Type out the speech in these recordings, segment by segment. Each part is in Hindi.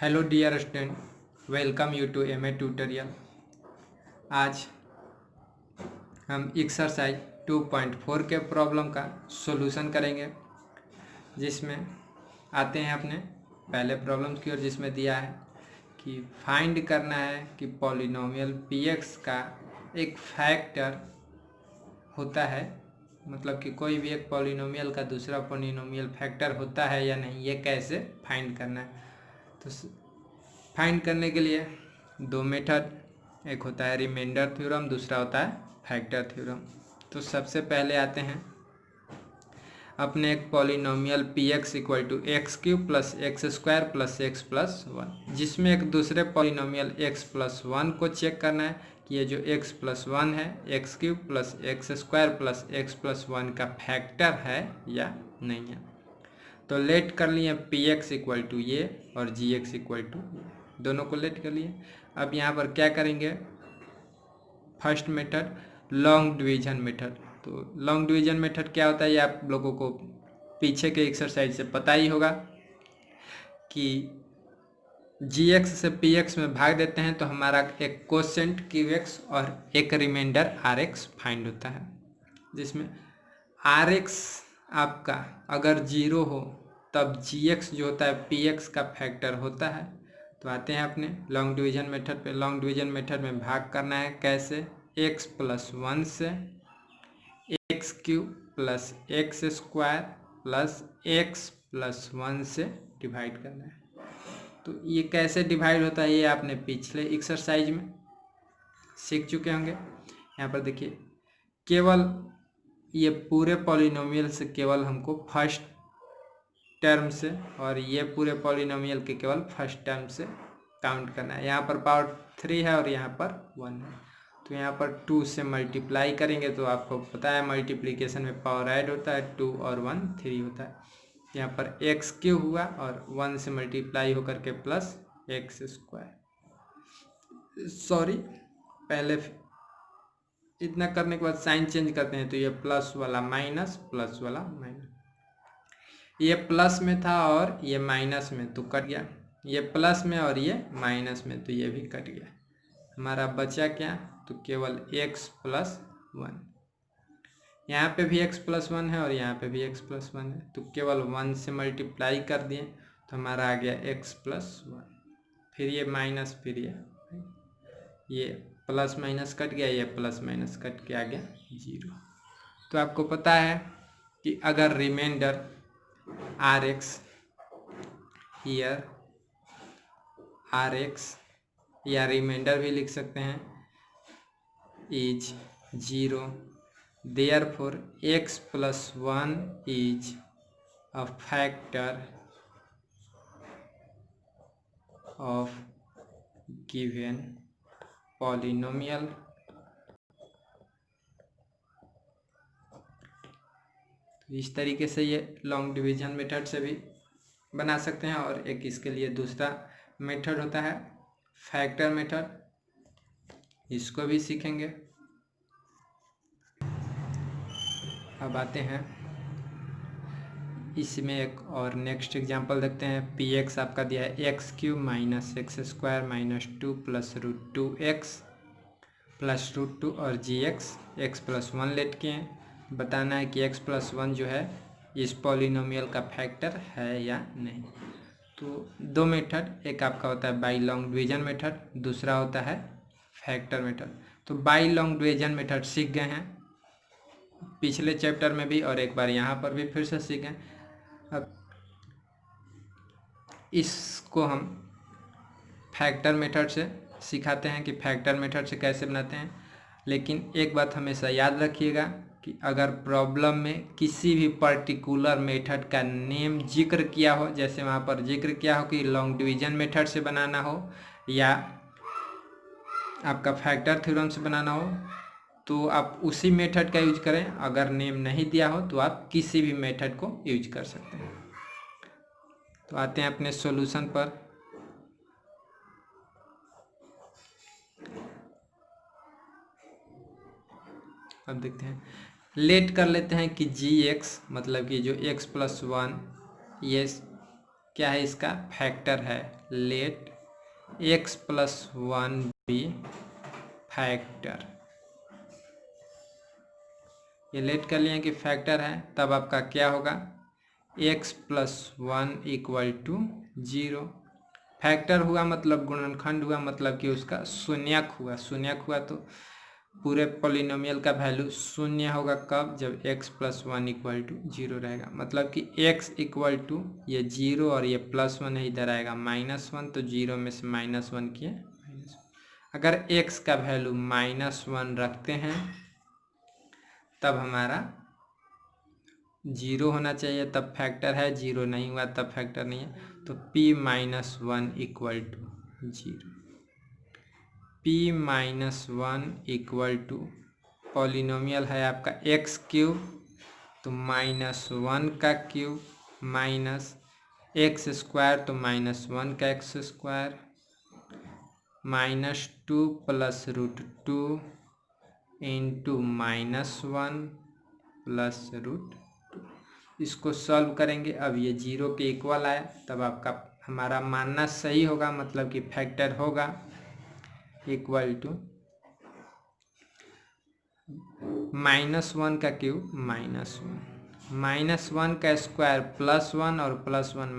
Hello dear student, welcome you to MA tutorial. आज हम एक्सरसाइज 2.4 के प्रॉब्लम का सॉल्यूशन करेंगे, जिसमें आते हैं अपने पहले प्रॉब्लम की ओर, जिसमें दिया है कि फाइंड करना है कि पॉलिनोमियल px का एक फैक्टर होता है, मतलब कि कोई भी एक पॉलिनोमियल का दूसरा पॉलिनोमियल फैक्टर होता है या नहीं, ये कैसे फाइंड करना है। तो फाइंड करने के लिए दो मेथड, एक होता है रिमाइंडर थ्योरम, दूसरा होता है फैक्टर थ्योरम। तो सबसे पहले आते हैं अपने एक polynomial px equal to x cube plus x square plus x plus one, जिसमें एक दूसरे पॉलिनोमियल x प्लस वन को चेक करना है कि ये जो x प्लस वन है x cube plus x square plus x plus one का फैक्टर है या नहीं है। तो लेट कर लिए px इक्वल टू ये और gx इक्वल टू ये, दोनों को लेट कर लिए। अब यहाँ पर क्या करेंगे, first method long division method. तो लॉन्ग डिवीजन मेथड क्या होता है, ये आप लोगों को पीछे के एक्सरसाइज से पता ही होगा कि gx से px में भाग देते हैं तो हमारा एक कोसेंट qx और एक रिमाइंडर rx फाइंड होता है, जिसमें rx आपका अगर 0 हो तब gx जो होता है px का फैक्टर होता है। तो आते हैं अपने लॉन्ग डिवीजन मेथड पे। लॉन्ग डिवीजन मेथड में भाग करना है कैसे, x प्लस वन से x cube plus x square plus x plus one से डिवाइड करना है। तो ये कैसे डिवाइड होता है ये आपने पिछले एक्सरसाइज में सीख चुके होंगे। यहाँ पर देखिए, केवल ये पूरे पॉलिनोमियल से केवल हमको फर्स्ट टर्म से और ये पूरे पॉलिनोमियल के केवल फर्स्ट टर्म से काउंट करना है। यहाँ पर पावर 3 है और यहाँ पर 1 है, तो यहाँ पर 2 से मल्टीप्लाई करेंगे तो आपको पता है मल्टीप्लिकेशन में पावर ऐड होता है, 2 और 1 3 होता है। यहाँ पर एक्स क्यूब हुआ और 1 से मल्टीप्लाई होकर के प्लस एक्स स्क्वायर, सॉरी पहले इतना करने के बाद साइन चेंज करते हैं तो ये प्लस वाला माइनस, प्लस वाला माइनस, ये प्लस में था और ये माइनस में तो कट गया, ये प्लस में और ये माइनस में तो ये भी कट गया। हमारा बचा क्या, तो केवल x प्लस वन, यहाँ पे भी x प्लस वन है और यहाँ पे भी x प्लस वन है, तो केवल 1 से मल्टीप्लाई कर दिए तो हमारा आ गया x प्लस वन, फिर ये माइनस, फिर ये प्लस माइनस कट गया, ये प्लस माइनस कट के आ गया 0। तो आपको पता है कि अगर रिमाइंडर rx हियर rx या रिमाइंडर भी लिख सकते हैं is 0, therefore x plus one is a factor of given polynomial. तो इस तरीके से ये लॉन्ग डिवीजन मेथड से भी बना सकते हैं, और एक इसके लिए दूसरा मेथड होता है फैक्टर मेथड, इसको भी सीखेंगे। अब आते हैं इसमें एक और नेक्स्ट एग्जांपल देखते हैं। px आपका दिया है x cube minus x square minus 2 plus root 2x plus root 2 और gx x plus one let के हैं, बताना है कि x प्लस वन जो है इस पॉलिनोमियल का फैक्टर है या नहीं। तो दो मेथड, एक आपका होता है बाई लॉन्ग डिवीजन मेथड, दूसरा होता है फैक्टर मेथड। तो बाई लॉन्ग डिवीजन मेथड सीख गए हैं पिछले चैप्टर में भी और एक बार यहाँ पर भी फिर से सीखें। अब इसको हम फैक्टर मेथड से सिखाते हैं कि फैक्टर मेथड से कैसे बनाते हैं। लेकिन एक बात हमेशा याद रखिएगा कि अगर प्रॉब्लम में किसी भी पर्टिकुलर मेथड का नेम जिक्र किया हो, जैसे वहाँ पर जिक्र किया हो कि लॉन्ग डिवीजन मेथड से बनाना हो या आपका फैक्टर थ्योरम से बनाना हो, तो आप उसी मेथड का यूज करें। अगर नेम नहीं दिया हो तो आप किसी भी मेथड को यूज कर सकते हैं। तो आते हैं अपने सॉल्यूशन पर। अब देखते हैं, लेट कर लेते हैं कि gx मतलब कि जो x प्लस वन ये क्या है, इसका फैक्टर है। Let x plus 1 be factor, ये लेट कर लिए कि फैक्टर है, तब आपका क्या होगा, x plus 1 equal to 0। Factor हुआ मतलब गुणनखंड हुआ, मतलब कि उसका शून्यक हुआ। शून्यक हुआ तो पूरे पॉलिनोमियल का वैल्यू शून्य होगा। कब, जब x प्लस 1 इक्वल टू 0 रहेगा। मतलब कि x इक्वल टू ये 0 और ये प्लस 1 है, इधर आएगा -1, तो 0 में से -1 किए -1। अगर x का वैल्यू -1 रखते हैं तब हमारा 0 होना चाहिए, तब फैक्टर है। 0 नहीं हुआ तब फैक्टर नहीं है, तो p-1 equal to 0। p-1 equal to polynomial है आपका एक्स क्यूब, तो -1 का क्यूब माइनस एक्स स्क्वायर, तो -1 का x square, -2 plus √2 into -1 plus √2। इसको सॉल्व करेंगे। अब ये 0 के इक्वल आया, तब आपका हमारा मानना सही होगा, मतलब कि फैक्टर होगा इक्वल टू -1 का क्यूब -1, -1 का स्क्वायर +1 और +1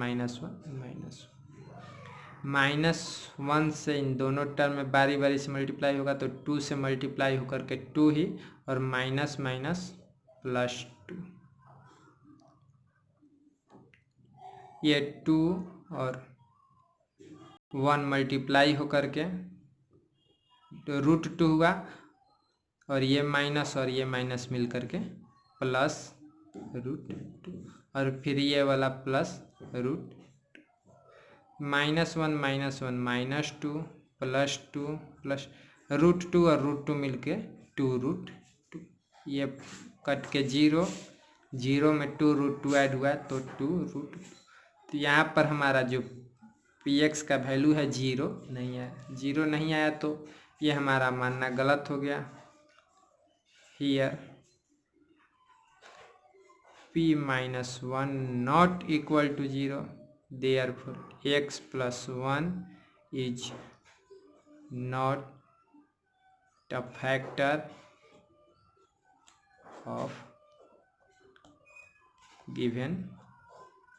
-1 से इन दोनों टर्म में बारी बारी से मल्टीप्लाई होगा, तो 2 से मल्टीप्लाई होकर के 2 ही, और माइनस माइनस +2, ये 2 और 1 मल्टीप्लाई होकर के तो √2 हुआ, और ये माइनस और ये माइनस मिल करके प्लस √2, और फिर ये वाला प्लस √2, -1 -1 -2 +2 प्लस √2 और √2 मिल के 2√2, ये कट के 0 में 2√2 ऐड हुआ तो 2√2। तो यहाँ पर हमारा जो px का वैल्यू है 0 नहीं आया। 0 नहीं आया तो ये हमारा मानना गलत हो गया। Here p-1 not equal to 0, therefore x plus 1 is not a factor of given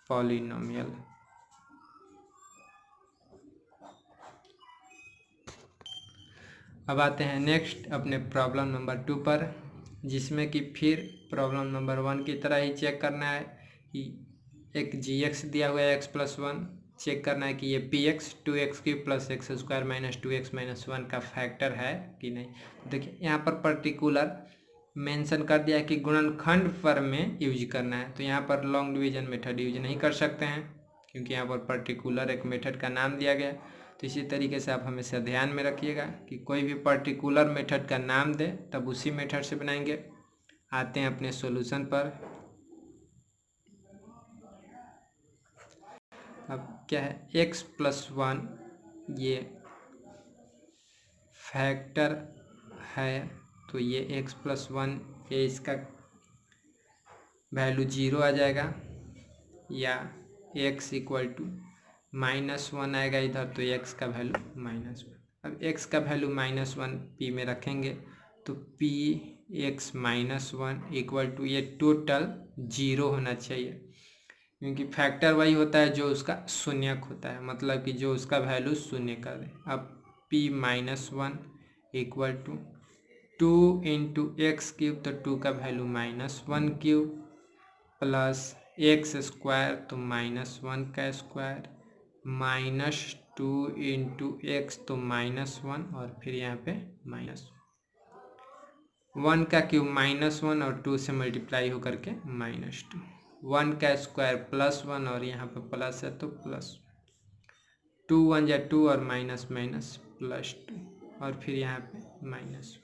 polynomial। अब आते हैं नेक्स्ट अपने प्रॉब्लम नंबर 2 पर, जिसमें कि फिर प्रॉब्लम नंबर 1 की तरह ही चेक करना है कि एक gx दिया हुआ है x प्लस 1, चेक करना है कि ये px 2x³ plus x square minus 2x minus 1 का फैक्टर है कि नहीं। देखिए यहाँ पर पर्टिकुलर मेंशन कर दिया है कि गुणनखंड फॉर्म में यूज करना है, तो यहाँ पर लॉन्ग डिवीजन मेथड यूज नहीं कर सकते हैं, क्योंकि यहाँ पर पर्टिकुलर एक मेथड का नाम दिया गया। तो इसी तरीके से आप हमेशा ध्यान में रखिएगा कि कोई भी पर्टिकुलर मेथड का नाम दे तब उसी मेथड से बनाएंगे। आते हैं अपने सॉल्यूशन पर। अब क्या है, x प्लस 1 ये फैक्टर है, तो ये x प्लस 1 ये इसका वैल्यू 0 आ जाएगा, या x इक्वल टू -1 आएगा इधर, तो x का वैल्यू -1। अब x का वैल्यू -1 p में रखेंगे, तो px -1 इक्वल टू ये टोटल 0 होना चाहिए, क्योंकि फैक्टर वही होता है जो उसका शून्यक होता है, मतलब कि जो उसका वैल्यू शून्य कर दे। अब p-1 equal to 2 into x cube, तो 2 का वैल्यू -1³ प्लस एक्स स्क्वायर, तो -1 का स्क्वायर, -2 इंटू एक्स, तो -1, और फिर यहाँ पे -1 का क्यूब -1 और 2 से मल्टीप्लाई होकर के -2, 1 का स्क्वायर +1 और यहाँ पे प्लस है तो प्लस 2 1 या 2 और माइनस माइनस +2, और फिर यहाँ पे माइनस।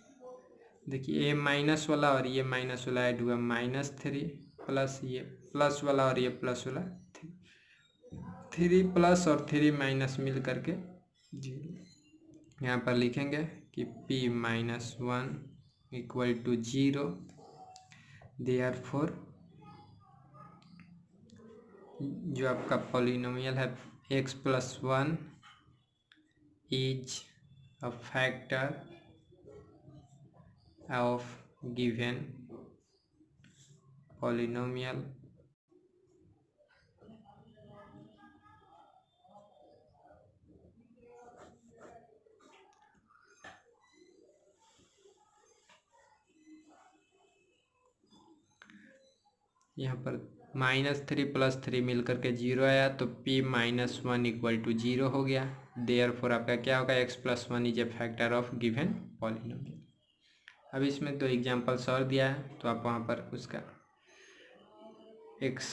देखिए ये माइनस वाला और ये माइनस वाला ऐड हुआ -3 प्लस ये प्लस वाला और ये प्लस वाला 3 प्लस और 3 माइनस मिल करके 0। यहाँ पर लिखेंगे कि p-1 इक्वल टू 0, देयरफॉर जो आपका पॉलिनोमियल है x+1 is a factor of given polynomial यहाँ पर -3 + 3 मिलकर के 0 आया, तो p-1 = 0 हो गया। देयरफॉर आपका क्या होगा, x+1 is a factor of given polynomial. अब इसमें 2 एग्जाम्पल्स और दिया है, तो आप वहाँ पर उसका x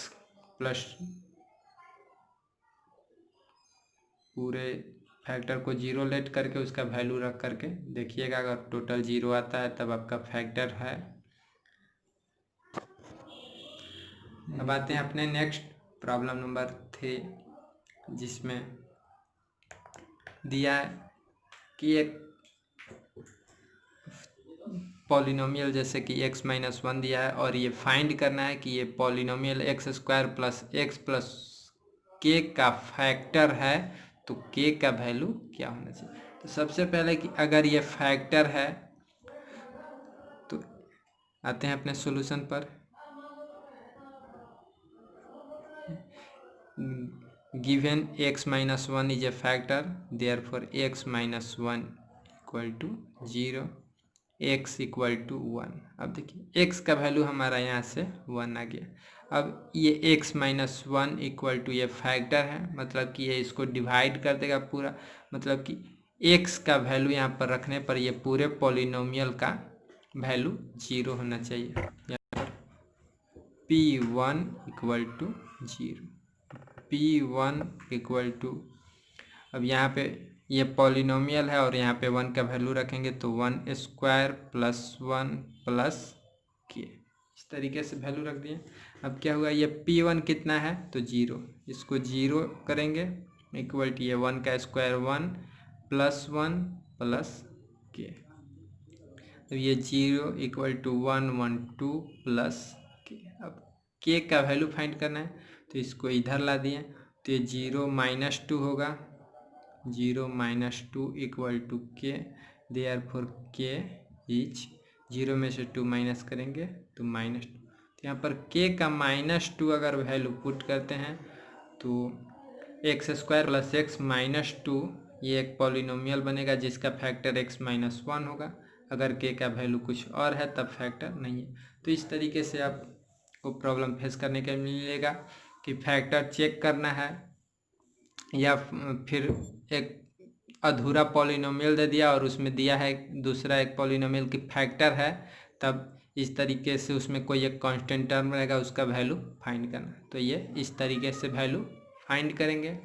प्लस पूरे फैक्टर को 0 लेट करके उसका वैल्यू रख करके देखिएगा, अगर टोटल 0 आता है तब आपका फैक्टर है। अब आते हैं अपने नेक्स्ट प्रॉब्लम नंबर 3, जिसमें दिया है कि एक पॉलिनोमियल जैसे कि x-1 दिया है और ये फाइंड करना है कि ये पॉलिनोमियल x² + x + k का फैक्टर है, तो k का वैल्यू क्या होना चाहिए। तो सबसे पहले कि अगर ये फैक्टर है तो आते हैं अपने सॉल्यूशन पर। Given x-1 is a factor, therefore x-1 = 0, x = 1। अब देखिए x का वैल्यू हमारा यहाँ से 1 आ गया। अब ये x-1 = ये फैक्टर है, मतलब कि ये इसको डिवाइड कर देगा पूरा, मतलब कि x का वैल्यू यहाँ पर रखने पर ये पूरे पॉलिनोमियल का वैल्यू 0 होना चाहिए। यहाँ पर p1 = 0, p1 = अब यहाँ पे ये पॉलिनोमियल है और यहाँ पे 1 का वैल्यू रखेंगे, तो 1² + 1 + k, इस तरीके से वैल्यू रख दिए। अब क्या हुआ, ये p1 कितना है, तो 0, इसको 0 करेंगे इक्वल टू ये 1 का स्क्वायर 1 + 1 + k। अब ये 0 = 1 1 2 + k। अब k का वैल्यू फाइंड करना है, तो इसको इधर ला दिए, तो ये 0 - 2 होगा, 0 - 2 = k, देयरफॉर k इज 0 में से 2 माइनस करेंगे तो -2। तो यहाँ पर k का -2 अगर वैल्यू पुट करते हैं तो x² + x - 2 ये एक पॉलिनोमियल बनेगा जिसका फैक्टर x-1 होगा। अगर k का वैल्यू कुछ और है तब फैक्टर नहीं है। तो इस तरीके से आपको प्रॉब्लम फेस करने के मिलेगा कि फैक्टर चेक करना है, या फिर एक अधूरा पॉलिनोमियल दे दिया और उसमें दिया है दूसरा एक पॉलिनोमियल की फैक्टर है, तब इस तरीके से उसमें कोई एक कांस्टेंट टर्म रहेगा, उसका वैल्यू फाइंड करना। तो ये इस तरीके से वैल्यू फाइंड करेंगे।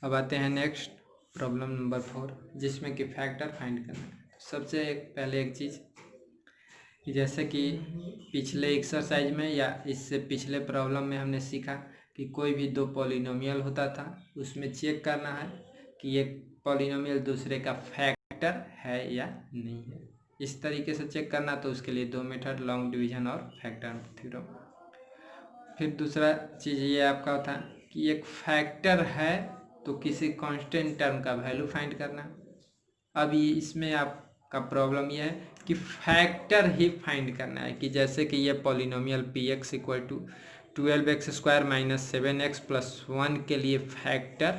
अब आते हैं नेक्स्ट प्रॉब्लम नंबर 4, जिसमें कि फैक्टर फाइंड करना है। सबसे पहले एक चीज़, जैसे कि पिछले एक्सरसाइज में या इससे पिछले प्रॉब्लम में हमने सीखा कि कोई भी 2 पॉलिनोमियल होता था, उसमें चेक करना है कि एक पॉलिनोमियल दूसरे का फैक्टर है या नहीं है। इस तरीके से चेक करना, तो उसके लिए 2 मेथड, लॉन्ग डिवीजन और फैक्टर थ्योरम। फिर दूसरा चीज़ ये आपका था कि एक फैक्टर है तो किसी कांस्टेंट टर्म का वैल्यू फाइंड करना। अब ये इसमें आपका प्रॉब्लम यह है कि फैक्टर ही फाइंड करना है, कि जैसे कि ये पॉलिनोमियल px = 12x² - 7x + 1 के लिए फैक्टर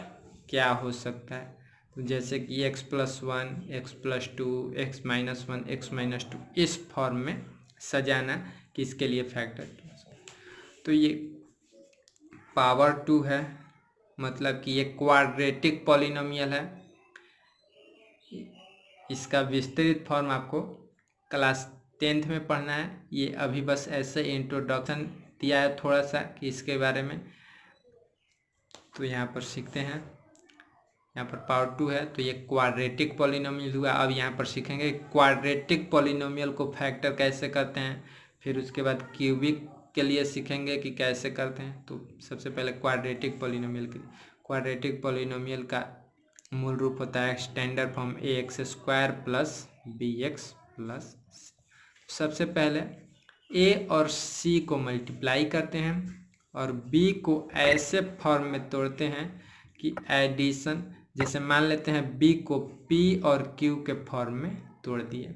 क्या हो सकता है। तो जैसे कि x+1, x+2, x-1, x-2 इस फॉर्म में सजाना कि इसके लिए फैक्टर क्या हो सकता है। तो ये पावर 2 है, मतलब कि ये क्वाड्रेटिक पॉलिनोमियल है। इसका विस्तृत फॉर्म आपको क्लास 10th में पढ़ना है। ये अभी बस ऐसे इंट्रोडक्शन दिया है थोड़ा सा कि इसके बारे में। तो यहाँ पर सीखते हैं, यहाँ पर पावर 2 है तो ये क्वाड्रेटिक पॉलिनोमियल हुआ। अब यहाँ पर सीखेंगे क्वाड्रेटिक पॉलिनोमियल को फैक्टर कैसे करते हैं, फिर उसके बाद क्यूबिक के लिए सीखेंगे कि कैसे करते हैं। तो सबसे पहले क्वाड्रेटिक पॉलिनोमियल के लिए, क्वाड्रेटिक पॉलिनोमियल का मूल रूप होता है standard form ax² + bx + c। सबसे पहले ए और सी को मल्टीप्लाई करते हैं और बी को ऐसे फॉर्म में तोड़ते हैं कि एडिशन, जैसे मान लेते हैं बी को पी और क्यू के फॉर्म में तोड़ दिए,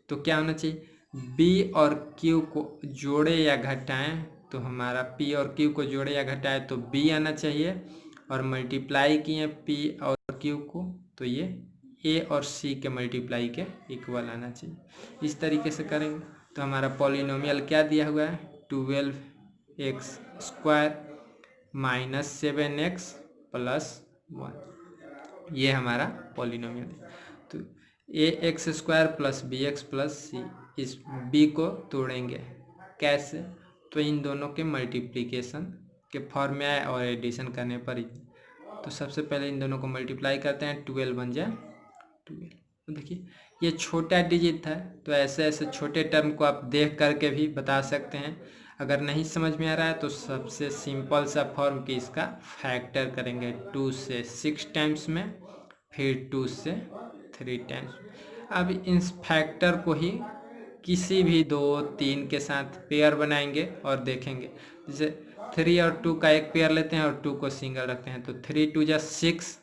तो क्या होना चाहिए, बी और क्यू को जोड़े या घटाएं, तो हमारा पी और क्यू को जोड़े या घटाएं तो बी आना चाहिए, और मल्टीप्लाई किए पी और क्यू को तो ये ए और सी के मल्टीप्लाई के इक्वल आना चाहिए। इस तरीके से करेंगे तो हमारा पॉलिनोमियल क्या दिया हुआ है, 12x² माइनस 7x प्लस 1, ये हमारा पॉलिनोमियल है। तो ax² प्लस bx प्लस सी, इस b को तोड़ेंगे कैसे, तो इन दोनों के मल्टीप्लिकेशन के फॉर्म में आए और एडिशन करने पर ही। तो सबसे पहले इन दोनों को मल्टीप्लाई करते हैं, 12 बन जाए 12। तो देखिए ये छोटा डिजिट था, तो ऐसे ऐसे छोटे टर्म को आप देख करके भी बता सकते हैं। अगर नहीं समझ में आ रहा है तो सबसे सिंपल सा फॉर्म कि इसका फैक्टर करेंगे 2 से 6 टाइम्स में, फिर 2 से 3 टाइम्स। अब इस फैक्टर को ही किसी भी 2 3 के साथ पेयर बनाएंगे और देखेंगे, जैसे 3 और 2 का एक पेयर लेते हैं और 2 को सिंगल रखते हैं, तो 3 2 जा 6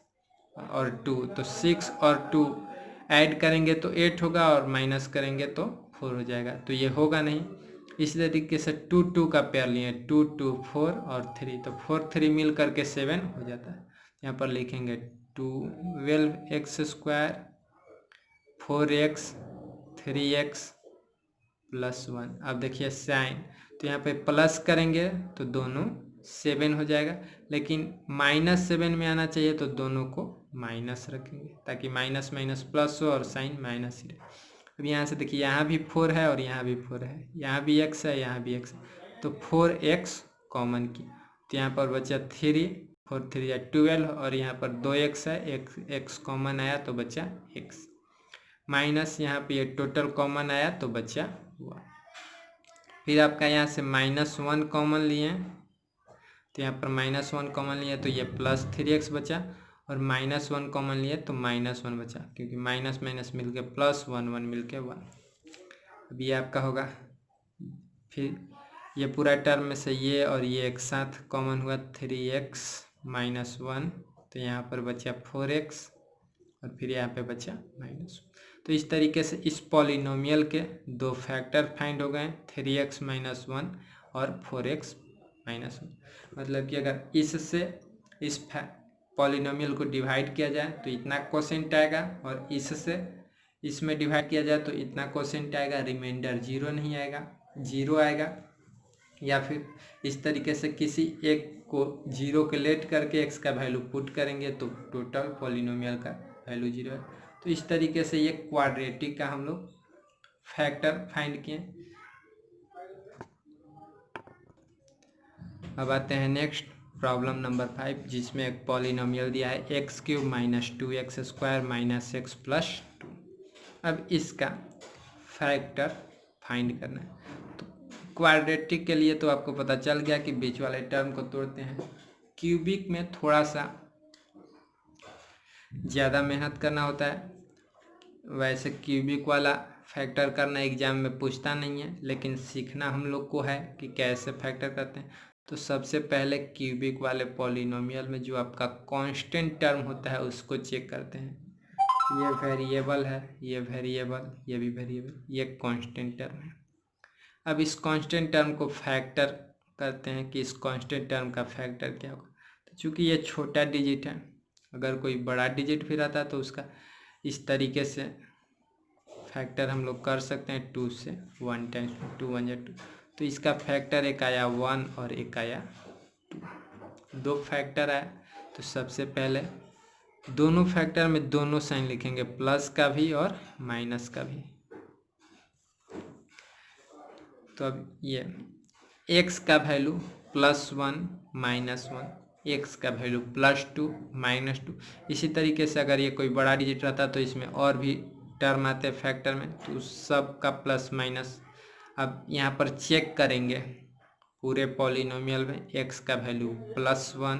और 2, तो 6 और 2 ऐड करेंगे तो 8 होगा और माइनस करेंगे तो 4 हो जाएगा, तो ये होगा नहीं। इसी तरीके से 2 2 का पेयर लिए, 2 2 4 और 3, तो 4 3 मिल करके 7 हो जाता है। यहाँ पर लिखेंगे 12x² 4x 3x प्लस 1। अब देखिए साइन, तो यहाँ पे प्लस करेंगे तो दोनों 7 हो जाएगा, लेकिन -7 में आना चाहिए तो दोनों को माइनस रखेंगे ताकि माइनस माइनस प्लस हो और साइन माइनस ही रहे। अब यहाँ से देखिए यहाँ भी 4 है और यहाँ भी 4 है, यहाँ भी x है यहाँ भी x है, तो 4x कॉमन की, तो यहाँ पर बचा 3, 4 3 या 12 और यहाँ पर 2x है, x कॉमन आया तो बचा x, माइनस यहाँ पे ये टोटल कॉमन आया तो बचा 1। फिर आपका यहाँ से -1 कॉमन लिए, तो यहाँ पर -1 कॉमन लिए तो ये प्लस 3x बचा, और -1 कॉमन लिए तो -1 बचा, क्योंकि माइनस माइनस मिल के प्लस 1 1 मिल के 1। अब ये आपका होगा, फिर ये पूरा टर्म में से ये और ये एक साथ कॉमन हुआ 3x -1, तो यहाँ पर बचा 4x और फिर यहाँ पे बचा -1। तो इस तरीके से इस पॉलिनोमियल के दो फैक्टर फाइंड हो गए, 3x - 1 और 4x - 1। मतलब कि अगर इससे इस पॉलिनोमियल को डिवाइड किया जाए तो इतना कोसेंट आएगा, और इससे इसमें डिवाइड किया जाए तो इतना कोसेंट आएगा, रिमाइंडर 0 नहीं आएगा, 0 आएगा। या फिर इस तरीके से किसी एक को 0 के लेट करके x का वैल्यू पुट करेंगे तो टोटल पॉलिनोमियल का वैल्यू 0 है। तो इस तरीके से ये क्वाड्रेटिक का हम लोग फैक्टर फाइंड किए। अब आते हैं नेक्स्ट प्रॉब्लम नंबर 5, जिसमें एक पॉलिनोमियल दिया है x³ - 2x² - x + 2। अब इसका फैक्टर फाइंड करना है। तो क्वाड्रेटिक के लिए तो आपको पता चल गया कि बीच वाले टर्म को तोड़ते हैं। क्यूबिक में थोड़ा सा ज़्यादा मेहनत करना होता है। वैसे क्यूबिक वाला फैक्टर करना एग्जाम में पूछता नहीं है, लेकिन सीखना हम लोग को है कि कैसे फैक्टर करते हैं। तो सबसे पहले क्यूबिक वाले पॉलिनोमियल में जो आपका कांस्टेंट टर्म होता है उसको चेक करते हैं। ये वेरिएबल है, ये वेरिएबल, ये भी वेरिएबल, ये कांस्टेंट टर्म है। अब इस कांस्टेंट टर्म को फैक्टर करते हैं कि इस कांस्टेंट टर्म का फैक्टर क्या होगा। तो चूँकि ये छोटा डिजिट है, अगर कोई बड़ा डिजिट भी रहता तो उसका इस तरीके से फैक्टर हम लोग कर सकते हैं, 2 से 1 टाइम्स 2 1 2। तो इसका फैक्टर एक आया 1 और एक आया 2, दो फैक्टर आया। तो सबसे पहले दोनों फैक्टर में दोनों साइन लिखेंगे, प्लस का भी और माइनस का भी। तो अब ये x का वैल्यू +1 -1, x का वैल्यू +2 -2। इसी तरीके से अगर ये कोई बड़ा डिजिट रहता तो इसमें और भी टर्म आते फैक्टर में, तो सब का प्लस माइनस। अब यहाँ पर चेक करेंगे पूरे पॉलिनोमियल में x का वैल्यू +1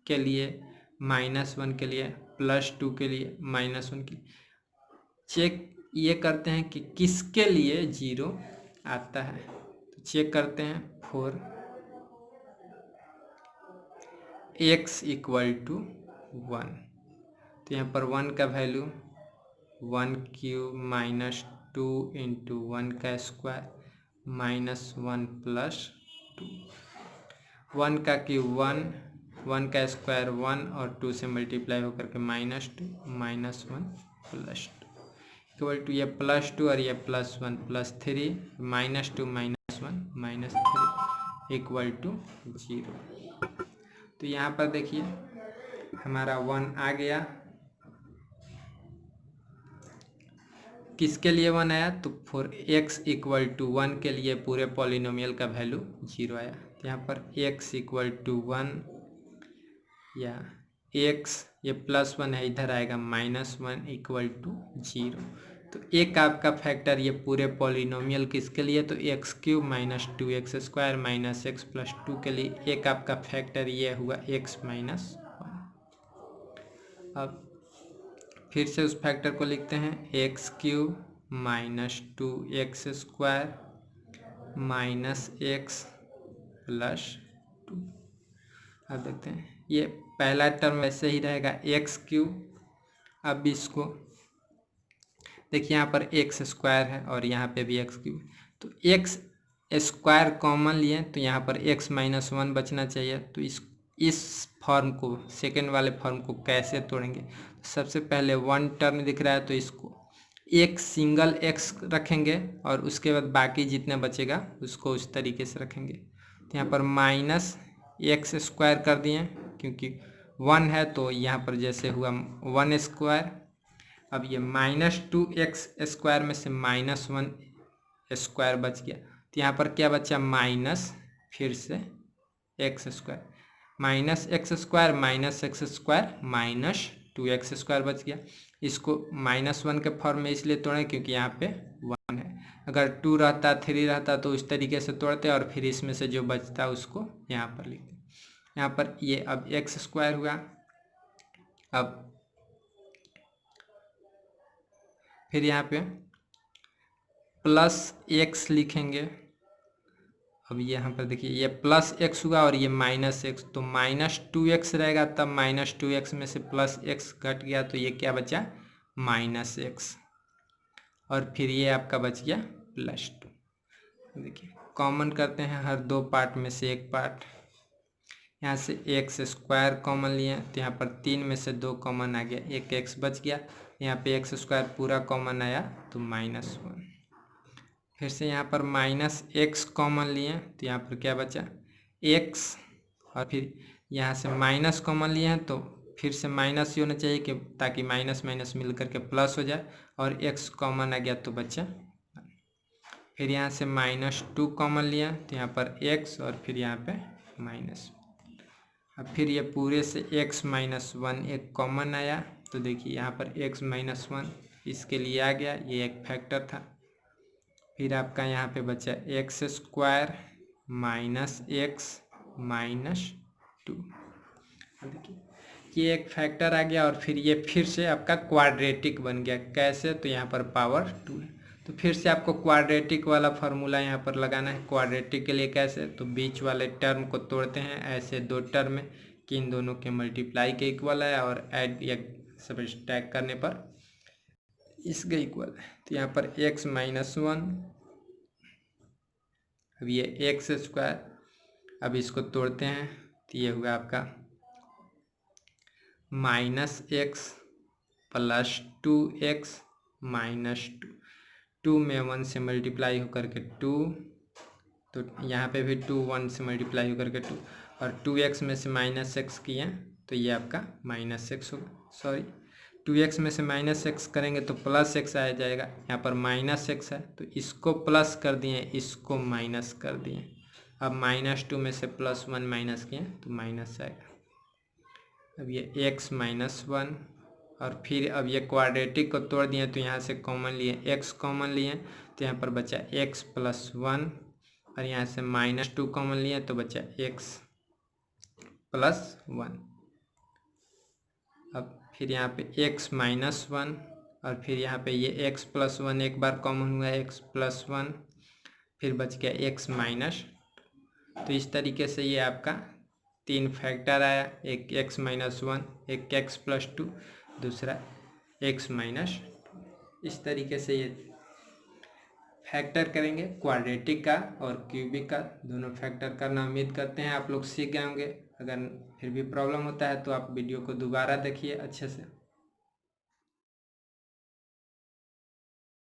के लिए, -1 के लिए, +2 के लिए, -1 के लिए। चेक ये करते हैं कि किसके लिए 0 आता है। तो चेक करते हैं। 4 x इक्वल टू 1, तो यहाँ पर 1 का वैल्यू 1 क्यूब माइनस 2 इंटू 1 का स्क्वायर माइनस 1 प्लस 2। 1 का क्यूब 1, 1 का स्क्वायर 1 और 2 से मल्टीप्लाई होकर के -2 माइनस 1 प्लस 2 इक्वल टू ये +2 और ये +1 +3 -2 -1 -3 इक्वल टू 0। तो यहाँ पर देखिए हमारा 1 आ गया। किसके लिए 1 आया? तो फॉर x इक्वल टू 1 के लिए पूरे पॉलिनोमियल का वैल्यू 0 आया। यहाँ पर x इक्वल टू 1 या x ये +1 है, इधर आएगा -1 इक्वल टू 0। तो एक आपका फैक्टर ये पूरे पॉलिनोमियल किसके लिए? तो x cube minus 2x square minus x plus 2 के लिए एक आपका फैक्टर ये हुआ x -1। अब फिर से उस फैक्टर को लिखते हैं x cube minus 2x square minus x plus 2। अब देखते हैं ये पहला टर्म वैसे ही रहेगा x क्यूब। अब इसको देखिए यहाँ पर x स्क्वायर है और यहाँ पे भी x क्यूब, तो x स्क्वायर कॉमन लिए तो यहाँ पर x -1 बचना चाहिए। तो इस फॉर्म को, सेकेंड वाले फॉर्म को कैसे तोड़ेंगे? तो सबसे पहले 1 टर्म दिख रहा है तो इसको एक सिंगल x रखेंगे और उसके बाद बाकी जितने बचेगा उसको उस तरीके से रखेंगे। तो यहाँ पर -x स्क्वायर कर दिए क्योंकि 1 है तो यहाँ पर जैसे हुआ 1 स्क्वायर। अब ये -2x स्क्वायर में से -1 स्क्वायर बच गया, तो यहाँ पर क्या बचा? माइनस फिर से x square -x square -x square -2x square बच गया। इसको -1 के फॉर्म में इसलिए तोड़ें क्योंकि यहाँ पे 1 है। अगर 2 रहता 3 रहता तो इस तरीके से तोड़ते और फिर इसमें से जो बचता उसको यहाँ पर लिखते। यहाँ पर ये अब x स्क्वायर हुआ। अब फिर यहाँ पे +x लिखेंगे। अब यहाँ पर देखिए ये +x हुआ और ये -x, तो -2x रहेगा, तब -2x में से +x घट गया तो ये क्या बचा? -x। और फिर ये आपका बच गया +2। देखिए कॉमन करते हैं हर दो पार्ट में से एक पार्ट। यहाँ से x स्क्वायर कॉमन लिए तो यहाँ पर 3 में से 2 कॉमन आ गया, एक x बच गया। यहाँ पे x स्क्वायर पूरा कॉमन आया तो -1। फिर से यहाँ पर -x कॉमन लिए तो यहाँ पर क्या बचा? x। और फिर यहाँ से माइनस कॉमन लिए हैं तो फिर से माइनस ही होना चाहिए कि ताकि माइनस माइनस मिल करके प्लस हो जाए, और x कॉमन आ गया तो बचा। फिर यहाँ से -2 कॉमन लिया तो यहाँ पर x और फिर यहाँ पे माइनस। अब फिर ये पूरे से x -1 एक कॉमन आया तो देखिए यहाँ पर x -1 इसके लिए आ गया, ये एक फैक्टर था। फिर आपका यहाँ पे बचा x स्क्वायर -x -2। देखिए ये एक फैक्टर आ गया और फिर ये फिर से आपका क्वाड्रेटिक बन गया। कैसे? तो यहाँ पर पावर 2 है, तो फिर से आपको क्वाड्रेटिक वाला फार्मूला यहाँ पर लगाना है। क्वाड्रेटिक के लिए कैसे? तो बीच वाले टर्म को तोड़ते हैं ऐसे 2 टर्म में कि इन दोनों के मल्टीप्लाई के इक्वल है और ऐड या सब्ट्रैक्ट करने पर इसके इक्वल है। तो यहाँ पर x -1, अब ये x स्क्वायर, अब इसको तोड़ते हैं तो ये हुआ आपका -x + 2x -2। 2 में 1 से मल्टीप्लाई होकर के 2, तो यहाँ पे भी 2 1 से मल्टीप्लाई होकर के 2, और 2x में से -x किए तो ये आपका -x होगा। सॉरी 2x में से -x करेंगे तो +x आ जाएगा। यहाँ पर -x है तो इसको प्लस कर दिए, इसको माइनस कर दिए। अब -2 में से +1 माइनस किए तो माइनस आएगा। अब ये x -1 और फिर अब ये क्वाड्रेटिक को तोड़ दिए तो यहाँ से कॉमन लिए, x कॉमन लिए तो यहाँ पर बचा x +1, और यहाँ से -2 कॉमन लिए तो बचा x +1। अब फिर यहाँ पे x -1 और फिर यहाँ पे ये x +1 एक बार कॉमन हुआ है, x +1, फिर बच गया x माइनस। तो इस तरीके से ये आपका 3 फैक्टर आया, एक x माइनस 1, एक x प्लस 2, दूसरा x माइनस। इस तरीके से ये फैक्टर करेंगे, क्वाड्रेटिक का और क्यूबिक का दोनों फैक्टर करना। उम्मीद करते हैं आप लोग सीख गए होंगे। अगर फिर भी प्रॉब्लम होता है तो आप वीडियो को दोबारा देखिए अच्छे से।